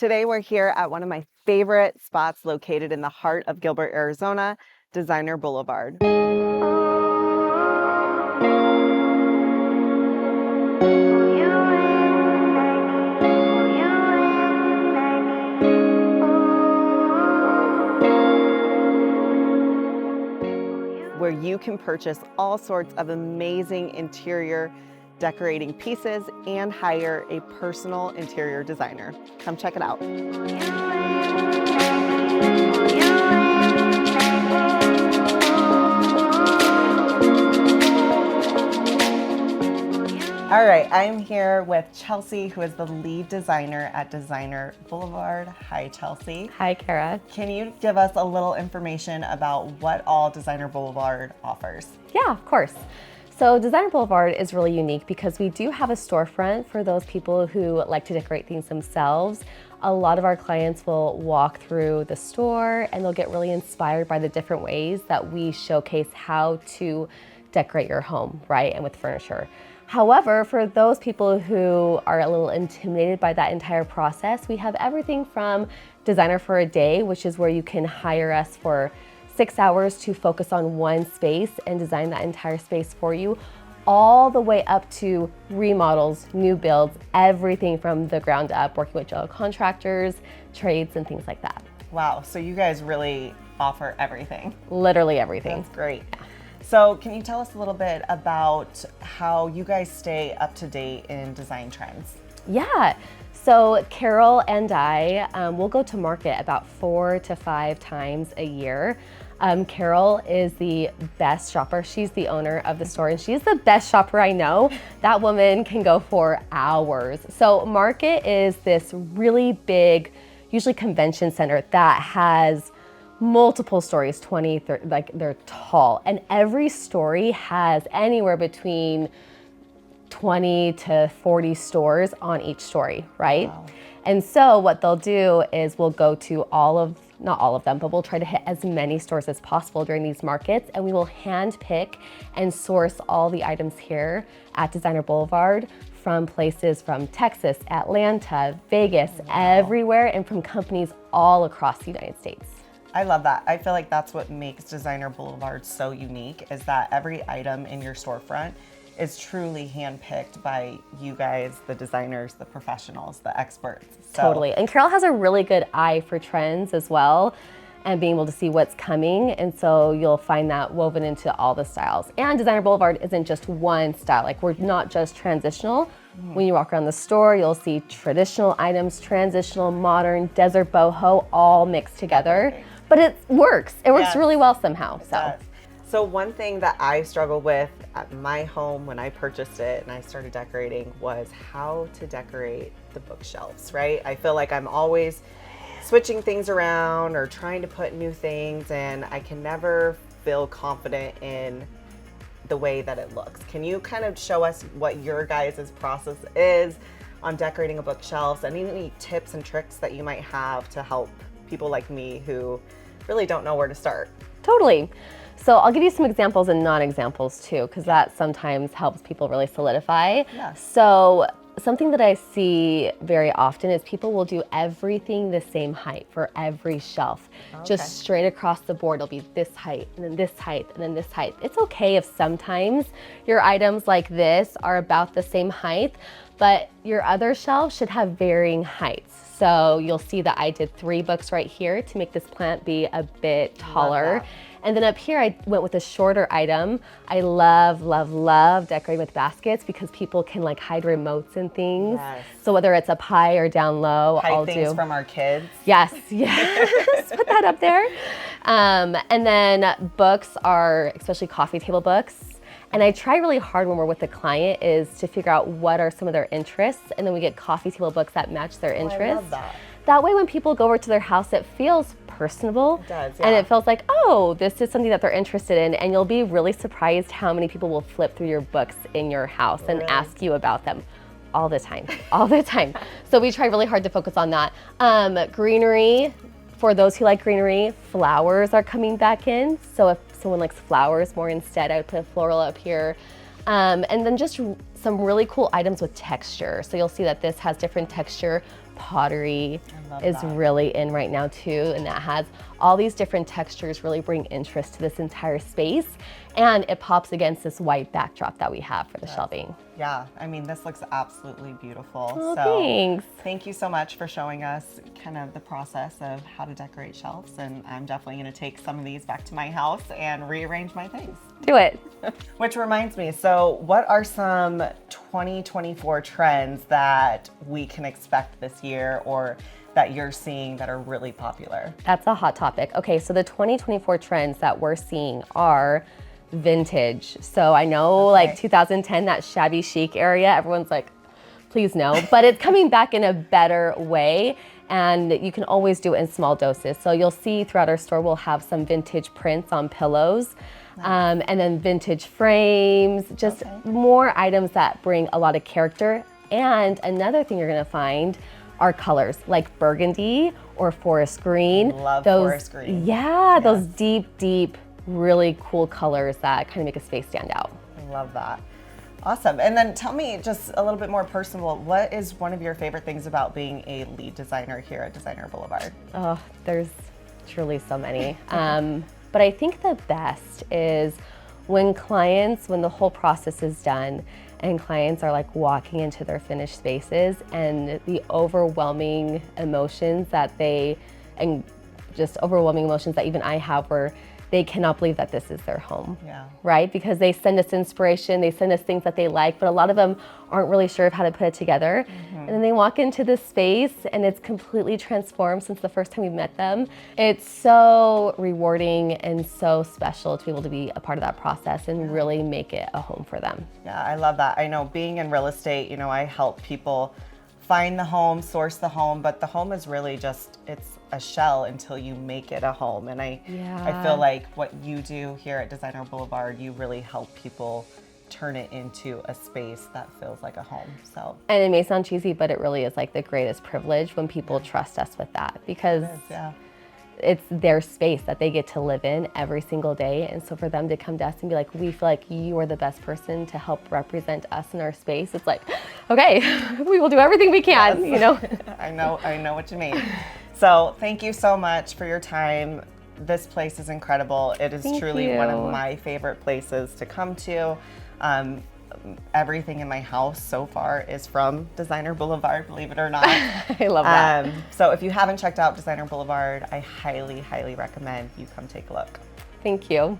Today we're here at one of my favorite spots located in the heart of Gilbert, Arizona, Designer Boulevard. Where you can purchase all sorts of amazing interior decorating pieces and hire a personal interior designer. Come check it out. All right, I'm here with Chelsea, who is the lead designer at Designer Boulevard. Hi, Chelsea. Hi, Kara. Can you give us a little information about what all Designer Boulevard offers? Yeah, of course. So Designer Boulevard is really unique because we do have a storefront for those people who like to decorate things themselves. A lot of our clients will walk through the store and they'll get really inspired by the different ways that we showcase how to decorate your home, right, and with furniture. However, for those people who are a little intimidated by that entire process, we have everything from Designer for a Day, which is where you can hire us for 6 hours to focus on one space and design that entire space for you, all the way up to remodels, new builds, everything from the ground up, working with general contractors, trades, and things like that. Wow, so you guys really offer everything. Literally everything. That's great. So can you tell us a little bit about how you guys stay up to date in design trends? Yeah, so Carol and I will go to market about 4 to 5 times a year. Carol is the best shopper. She's the owner of the store and she's the best shopper I know. That woman can go for hours. So market is this really big, usually convention center that has multiple stories, 20, 30, like they're tall. And every story has anywhere between 20 to 40 stores on each story, right? Wow. And so what they'll do is we'll go to not all of them, but we'll try to hit as many stores as possible during these markets, and we will hand pick and source all the items here at Designer Boulevard from places from Texas, Atlanta, Vegas, everywhere, and from companies all across the United States. I love that. I feel like that's what makes Designer Boulevard so unique, is that every item in your storefront is truly handpicked by you guys, the designers, the professionals, the experts. So. Totally. And Carol has a really good eye for trends as well and being able to see what's coming. And so you'll find that woven into all the styles. And Designer Boulevard isn't just one style. Like, we're not just transitional. When you walk around the store, you'll see traditional items, transitional, modern, desert boho, all mixed together. Okay. But it works. It works really well somehow. So one thing that I struggled with at my home when I purchased it and I started decorating was how to decorate the bookshelves, right? I feel like I'm always switching things around or trying to put new things, and I can never feel confident in the way that it looks. Can you kind of show us what your guys' process is on decorating a bookshelf, and any tips and tricks that you might have to help people like me who really don't know where to start? Totally. So I'll give you some examples and non-examples too, because that sometimes helps people really solidify. Yeah. So something that I see very often is people will do everything the same height for every shelf. Okay. Just straight across the board. It'll be this height, and then this height, and then this height. It's okay if sometimes your items like this are about the same height, but your other shelves should have varying heights. So you'll see that I did 3 books right here to make this plant be a bit taller. And then up here, I went with a shorter item. I love, love, love decorating with baskets because people can like hide remotes and things. Yes. So whether it's up high or down low, I'll do. Hide things from our kids. Yes, yes. Put that up there. And then books are, especially coffee table books. And I try really hard when we're with the client is to figure out what are some of their interests, and then we get coffee table books that match their interests. I love that. That way when people go over to their house, it feels personable. It does, yeah. And it feels like, oh, this is something that they're interested in, and you'll be really surprised how many people will flip through your books in your house and ask you about them. All the time, all the time. So we try really hard to focus on that. Greenery, for those who like greenery, flowers are coming back in. So if someone likes flowers more instead, I would put a floral up here. And then just some really cool items with texture. So you'll see that this has different texture pottery love is that. really in right now too, and that has all these different textures really bring interest to this entire space, and it pops against this white backdrop that we have for the shelving. Yeah, I mean, this looks absolutely beautiful. Oh, so thanks. thank you so much for showing us kind of the process of how to decorate shelves, and I'm definitely going to take some of these back to my house and rearrange my things. Do it. Which reminds me, so what are some 2024 trends that we can expect this year, or that you're seeing that are really popular? That's a hot topic. Okay, so the 2024 trends that we're seeing are vintage. So I know like 2010, that shabby chic area, everyone's like, please no, but it's coming back in a better way, and you can always do it in small doses. So you'll see throughout our store, we'll have some vintage prints on pillows. And then vintage frames, just more items that bring a lot of character. And another thing you're gonna find are colors like burgundy or forest green. Love forest green. Yeah, those deep, really cool colors that kind of make a space stand out. I love that. Awesome. And then tell me just a little bit more personal, what is one of your favorite things about being a lead designer here at Designer Boulevard? Oh, there's truly so many. But I think the best is when the whole process is done and clients are like walking into their finished spaces, and the overwhelming emotions that even I have, where they cannot believe that this is their home, right? Because they send us inspiration, they send us things that they like, but a lot of them aren't really sure of how to put it together. And then they walk into this space and it's completely transformed since the first time we met them. It's so rewarding and so special to be able to be a part of that process and really make it a home for them. Yeah, I love that. I know being in real estate, you know, I help people find the home, source the home, but the home is really just, it's a shell until you make it a home. And I feel like what you do here at Designer Boulevard, you really help people turn it into a space that feels like a home. So, and it may sound cheesy, but it really is like the greatest privilege when people trust us with that, because it's their space that they get to live in every single day. And so for them to come to us and be like, we feel like you are the best person to help represent us in our space, it's like, okay, we will do everything we can, you know? I know what you mean. So thank you so much for your time. This place is incredible. It is truly one of my favorite places to come to. Everything in my house so far is from Designer Boulevard, believe it or not. I love that. So if you haven't checked out Designer Boulevard, I highly recommend you come take a look. Thank you.